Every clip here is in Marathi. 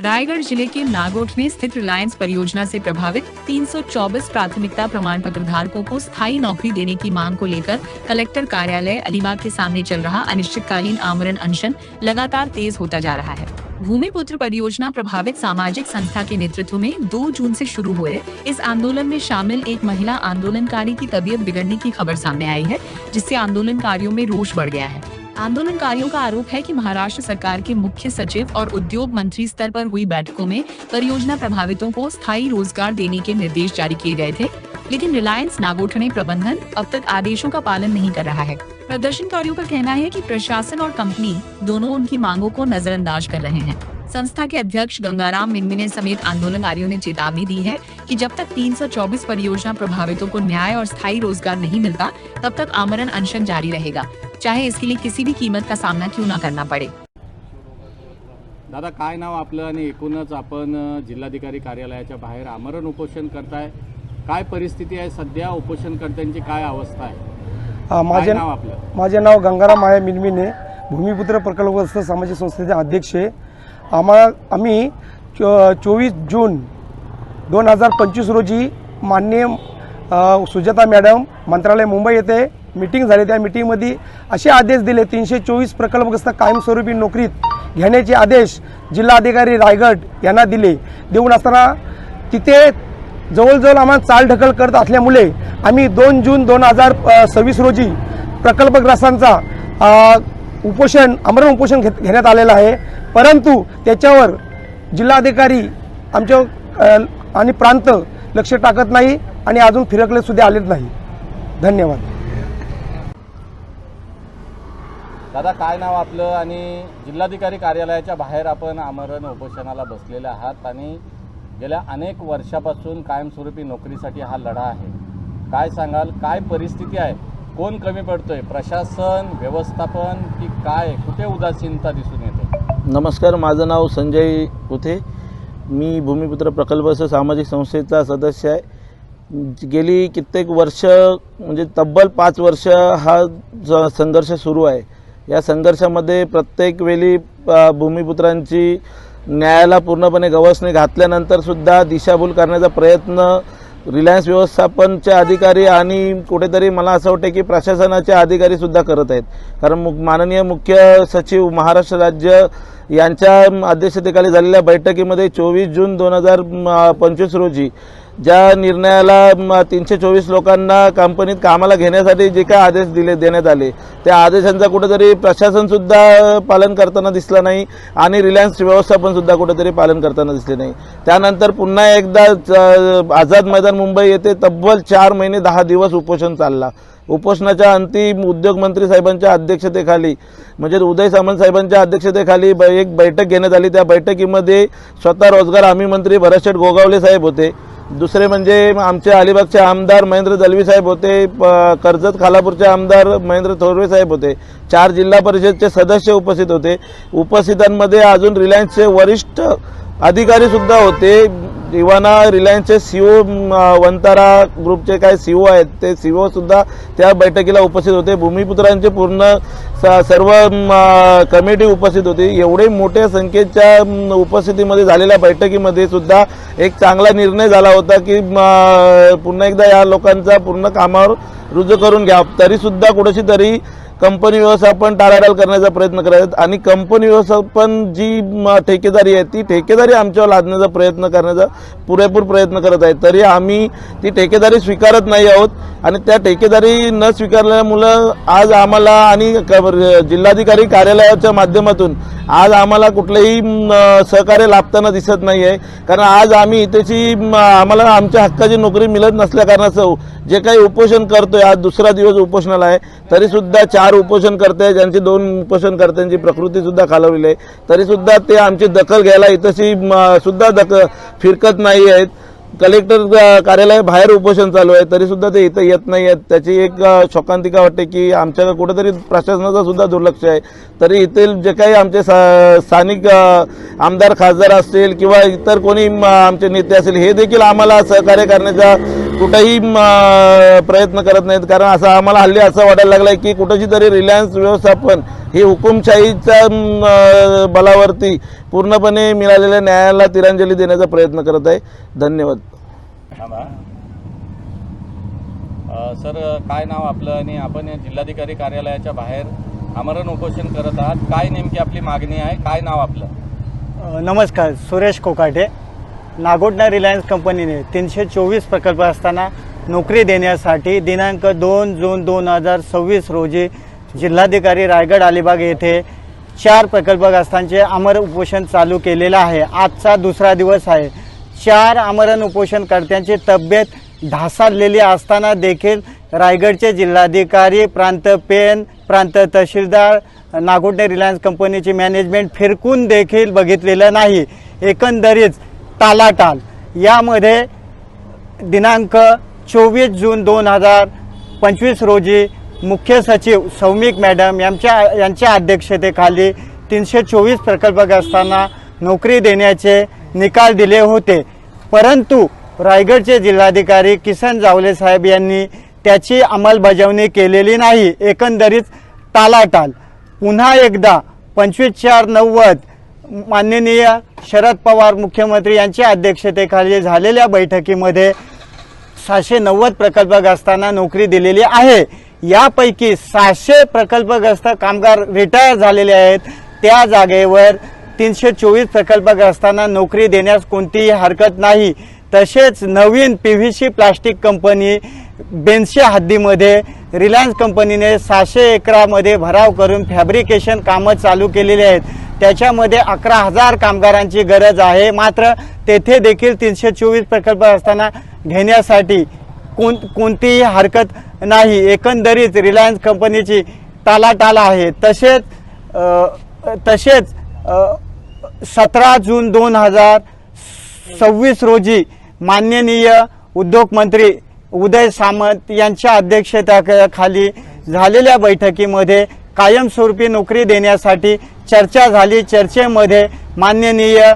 रायगढ़ जिले के नागोट में स्थित रिलायंस परियोजना से प्रभावित 324 प्राथमिकता प्रमाण पत्र धारकों को स्थायी नौकरी देने की मांग को लेकर कलेक्टर कार्यालय अलीबाग के सामने चल रहा अनिश्चितकालीन आमरण अनशन लगातार तेज होता जा रहा है। भूमिपुत्र परियोजना प्रभावित सामाजिक संस्था के नेतृत्व में 2 जून से शुरू हुए इस आंदोलन में शामिल एक महिला आंदोलनकारी की तबीयत बिगड़ने की खबर सामने आई है, जिससे आंदोलनकारियों में रोष बढ़ गया है। आंदोलनकारियों का आरोप है कि महाराष्ट्र सरकार के मुख्य सचिव और उद्योग मंत्री स्तर पर हुई बैठकों में परियोजना प्रभावितों को स्थायी रोजगार देने के निर्देश जारी किए गए थे, लेकिन रिलायंस नागोठने प्रबंधन अब तक आदेशों का पालन नहीं कर रहा है। प्रदर्शनकारियों का कहना है कि प्रशासन और कंपनी दोनों उनकी मांगों को नजरअंदाज कर रहे हैं। संस्था के अध्यक्ष गंगाराम मिनमिने समेत आंदोलनकारियों ने चेतावनी दी है कि जब तक 324 परियोजना प्रभावितों को न्याय और स्थायी रोजगार नहीं मिलता, तब तक आमरण अनशन जारी रहेगा, चाहे इसके लिए किसी भी कीमत का सामना क्यों न करना पड़े। दादा, काय नाव आपलं आणि एकूणच आपण जिल्हाधिकारी कार्यालयाच्या बाहेर आमरण उपोषण करताय, काय परिस्थिती आहे सध्या, उपोषणकर्त्यांची काय अवस्था आहे? माझे नाव गंगाराम आहे मिनमिने, भूमिपुत्र प्रकल्पग्रस्त सामाजिक संस्थेचे अध्यक्ष आहे। आम्ही 24 जून 2025 रोजी माननीय सुजाता मॅडम मंत्रालय मुंबई येथे मीटिंग झाली। त्या मीटिंगमध्ये असे आदेश दिले, 324 प्रकल्पग्रस्त कायमस्वरूपी नोकरीत घेण्याचे आदेश जिल्हाधिकारी रायगड यांना देऊन असताना तिथे जवळजवळ आम्हाला चालढकल करत असल्यामुळे आम्ही 2 जून 2026 रोजी प्रकल्पग्रस्तांचा आमरण उपोषण घेण्यात आलेलं आहे। परंतु त्याच्यावर जिल्हाधिकारी आमच्या आणि प्रांत लक्ष टाकत नाही आणि अजून फिरकले सुद्धा आलेत नाही। धन्यवाद। दादा, काय नाव आपलं आणि जिल्हाधिकारी कार्यालयाच्या बाहेर आपण आमरण उपोषणाला बसलेले आहात आणि गेल्या अनेक वर्षापासून कायमस्वरूपी नोकरीसाठी हा लढा आहे, काय सांगाल? काय परिस्थिती आहे? कोण कमी पडतोय, प्रशासन, व्यवस्थापन की काय? कुठे उदासीनता दिसून येते? नमस्कार, माझं नाव संजय उथे, मी भूमिपुत्र प्रकल्प सामाजिक संस्थेचा सदस्य आहे। गेली कित्येक वर्ष म्हणजे तब्बल 5 वर्ष हा संघर्ष सुरू आहे। या संघर्षामध्ये प्रत्येक वेळी भूमिपुत्रांची न्यायाला पूर्णपणे गवसणी घातल्यानंतर सुद्धा दिशाभूल करण्याचा प्रयत्न रिलायन्स व्यवस्थापनचे अधिकारी आणि कुठेतरी मला असं वाटतं की प्रशासनाचे अधिकारी सुद्धा करत आहेत। कारण माननीय मुख्य सचिव महाराष्ट्र राज्य यांच्या अध्यक्षतेखाली झालेल्या बैठकीमध्ये 24 जून 2025 रोजी ज्या निर्णयाला 324 लोकांना कंपनीत कामाला घेण्यासाठी जे काय आदेश देण्यात आले, त्या आदेशांचा कुठेतरी प्रशासन सुद्धा पालन करताना दिसला नाही आणि रिलायन्स व्यवस्थापन सुद्धा कुठेतरी पालन करताना दिसले नाही। त्यानंतर पुन्हा एकदा आझाद मैदान मुंबई येथे तब्बल 4 महिने 10 दिवस उपोषण चालला। उपोषणाच्या अंतिम उद्योग मंत्री साहेबांच्या अध्यक्षतेखाली म्हणजे उदय सामंत साहेबांच्या अध्यक्षतेखाली एक बैठक घेण्यात आली। त्या बैठकीमध्ये स्वतः रोजगार हमी मंत्री भरतशेठ गोगावले साहेब होते, दुसरे म्हणजे आमचे अलिबागचे आमदार महेंद्र दलवी साहेब होते, कर्जत खालापूरचे आमदार महेंद्र थोरवे साहेब होते, 4 जिल्हा परिषदचे सदस्य उपस्थित होते। उपस्थितांमध्ये अजून रिलायन्सचे वरिष्ठ अधिकारी सुद्धा होते। इवाना रिलायन्सचे सीओ वंतारा ग्रुपचे काय सीओ आहेत ते सीओ सुद्धा त्या बैठकीला उपस्थित होते। भूमिपुत्रांचे पूर्ण सर्व कमिटी उपस्थित होती। एवढे मोठ्या संख्येच्या उपस्थितीमध्ये झालेल्या बैठकीमध्ये सुद्धा एक चांगला निर्णय झाला होता की पुन्हा एकदा या लोकांचा पूर्ण कामावर रुजू करून घ्या। तरी सुद्धा कुठेशी तरी कंपनी व्यवस्थापन टाळाटाळ करण्याचा प्रयत्न करत आणि कंपनी व्यवस्थापन जी ठेकेदारी आहे ती ठेकेदारी आमच्यावर लादण्याचा प्रयत्न करण्याचा पुरेपूर प्रयत्न करत आहे। तरी आम्ही ती ठेकेदारी स्वीकारत नाही आहोत आणि त्या ठेकेदारी न स्वीकारल्यामुळं आज आम्हाला आणि जिल्हाधिकारी कार्यालयाच्या माध्यमातून आज आम्हाला कुठलेही सहकार्य लाभताना दिसत नाही आहे। कारण आज आम्ही इथेची आम्हाला आमच्या हक्काची नोकरी मिळत नसल्या कारणास्तव जे काही उपोषण करतोय, आज दुसरा दिवस उपोषणाला आहे, तरी सुद्धा 4 उपोषणकर्ते ज्यांची 2 उपोषणकर्त्यांची प्रकृती सुद्धा खालावलेली आहे, तरी सुद्धा ते आमची दखल घ्यायला इथेची सुद्धा फिरकत नाही आहेत। कलेक्टर कार्यालय बाहेर उपोषण चालू आहे, तरी सुद्धा ते इथं येत नाही आहेत। त्याची एक शोकांतिका वाटते की आमच्या कुठेतरी प्रशासनाचा सुद्धा दुर्लक्ष आहे। तरी इथील जे काही आमचे स्थानिक आमदार खासदार असतील किंवा इतर कोणी आमचे नेते असतील हे देखील आम्हाला सहकार्य करण्याचा कुठेही प्रयत्न करत नाहीत. कारण असं आम्हाला हल्ली असं वाटायला लागलं आहे की कुठेची तरी रिलायन्स व्यवस्थापन ही हुकुमशाहीच्या बलावरती पूर्णपणे मिळालेल्या न्यायाला तिरांजली देण्याचा प्रयत्न करत आहे. धन्यवाद. सर, काय नाव आपलं आणि आपण जिल्हाधिकारी कार्यालयाच्या बाहेर आमरण उपोषण करत आहात. काय नेमकी आपली मागणी आहे? काय नाव आपलं? नमस्कार, सुरेश कोकाटे. नागोठणा रिलायन्स कंपनीने 324 प्रकल्प असताना नोकरी देण्यासाठी दिनांक 2 जून 2026 रोजी जिल्हाधिकारी रायगड अलिबाग येथे 4 प्रकल्पग्रस्तांचे आमरण उपोषण चालू केलेलं आहे. आजचा दुसरा दिवस आहे. 4 आमरण उपोषणकर्त्यांची तब्येत ढासळलेली असताना देखील रायगडचे जिल्हाधिकारी, प्रांत पेन, प्रांत तहसीलदार, नागोठणे रिलायन्स कंपनीची मॅनेजमेंट फिरकून देखील बघितलेलं नाही. एकंदरीत टालाटाल. यामध्ये दिनांक 24 जून 2025 रोजी मुख्य सचिव सौमिक मॅडम यांच्या अध्यक्षतेखाली 324 प्रकल्पग्रस्तांना नोकरी देण्याचे निकाल दिले होते. परंतु रायगडचे जिल्हाधिकारी किसन जावले साहेब यांनी त्याची अंमलबजावणी केलेली नाही. एकंदरीत टालाटाल. पुन्हा एकदा 25/4/90 माननीय शरद पवार मुख्यमंत्री यांच्या अध्यक्षतेखाली झालेल्या बैठकीमध्ये 690 प्रकल्पग्रस्तांना नोकरी दिलेली आहे. यापैकी 600 प्रकल्पग्रस्त कामगार रिटायर झालेले आहेत. त्या जागेवर 324 प्रकल्पग्रस्तांना नोकरी देण्यास कोणतीही हरकत नाही. तसेच नवीन PVC प्लास्टिक कंपनी बेन्सी हद्दीमध्ये रिलायन्स कंपनीने 600 एकरामध्ये भराव करून फॅब्रिकेशन कामं चालू केलेली आहेत. त्याच्यामध्ये 11,000 कामगारांची गरज आहे. मात्र तेथे देखील 324 प्रकल्प असताना घेण्यासाठी कोणतीही हरकत नाही. एकंदरीत रिलायन्स कंपनीची टालाटाल आहे. तसेच 17 जून 2026 रोजी माननीय उद्योग मंत्री उदय सामंत यांच्या अध्यक्षतेखाली झालेल्या बैठकीमध्ये कायमस्वरूपी नोकरी देण्यासाठी चर्चा झाली. चर्चेमध्ये माननीय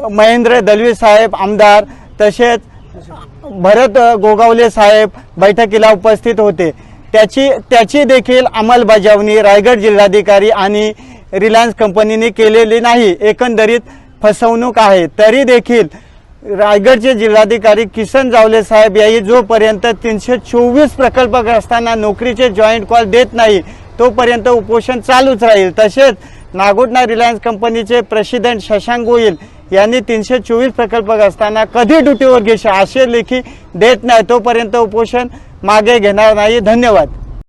महेंद्र दलवी साहेब आमदार तसेच भरत गोगावले साहेब बैठकीला उपस्थित होते. त्याची देखील अंमलबजावणी रायगड जिल्हाधिकारी आणि रिलायन्स कंपनीने केलेली नाही. एकंदरीत फसवणूक आहे. तरी देखील रायगडचे जिल्हाधिकारी किसन जावले साहेब यांनी जोपर्यंत 324 प्रकल्पग्रस्तांना नोकरीचे जॉईंट कॉल देत नाही तोपर्यंत उपोषण चालूच राहील. तसेच नागोठणा रिलायन्स कंपनीचे प्रेसिडेंट शशांक गोयल यांनी 324 प्रकल्पग्रस्तांना कधी ड्युटीवर घेशा असे लेखी देत नाही तोपर्यंत उपोषण मागे घेणार नाही. धन्यवाद.